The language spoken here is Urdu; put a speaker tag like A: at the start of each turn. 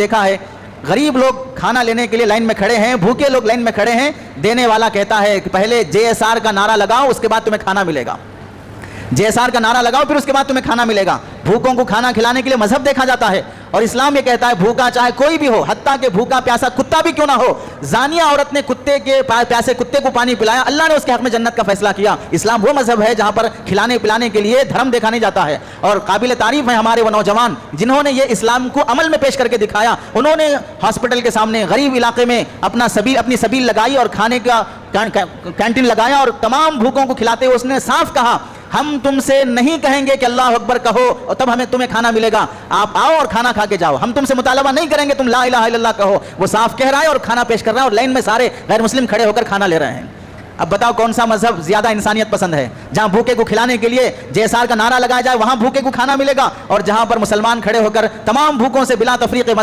A: دیکھا ہے غریب لوگ کھانا لینے کے لیے لائن میں کھڑے ہیں, بھوکے لوگ لائن میں کھڑے ہیں, دینے والا کہتا ہے کہ پہلے JSR کا نعرہ لگاؤ اس کے بعد تمہیں کھانا ملے گا, JSR کا نعرہ لگاؤ پھر اس کے بعد تمہیں کھانا ملے گا. بھوکوں کو کھانا کھلانے کے لیے مذہب دیکھا جاتا ہے, اور اسلام یہ کہتا ہے بھوکا چاہے کوئی بھی ہو, حتیٰ کہ بھوکا پیاسا کتا بھی کیوں نہ ہو, زانیہ عورت نے کتے کے پیاسے کتے کو پانی پلایا, اللہ نے اس کے حق میں جنت کا فیصلہ کیا. اسلام وہ مذہب ہے جہاں پر کھلانے پلانے کے لیے دھرم دیکھا نہیں جاتا ہے. اور قابل تعریف ہیں ہمارے وہ نوجوان جنہوں نے یہ اسلام کو عمل میں پیش کر کے دکھایا. انہوں نے ہاسپٹل کے سامنے غریب علاقے میں اپنی سبیل لگائی اور کھانے کا کینٹین لگایا, اور تمام بھوکوں کو کھلاتے ہوئے اس نے صاف کہا ہم تم سے نہیں کہیں گے کہ اللہ اکبر کہو اور تب تمہیں کھانا ملے گا, آپ آؤ اور کھانا کھا کے جاؤ. ہم تم سے مطالبہ نہیں کریں گے تم لا الہ الا اللہ کہو. وہ صاف کہہ رہا ہے اور کھانا پیش کر رہا ہے, اور لائن میں سارے غیر مسلم کھڑے ہو کر کھانا لے رہے ہیں. اب بتاؤ کون سا مذہب زیادہ انسانیت پسند ہے؟ جہاں بھوکے کو کھلانے کے لیے JSR کا نعرہ لگایا جائے وہاں بھوکے کو کھانا ملے گا, اور جہاں پر مسلمان کھڑے ہو کر تمام بھوکوں سے بلا تفریق مذہب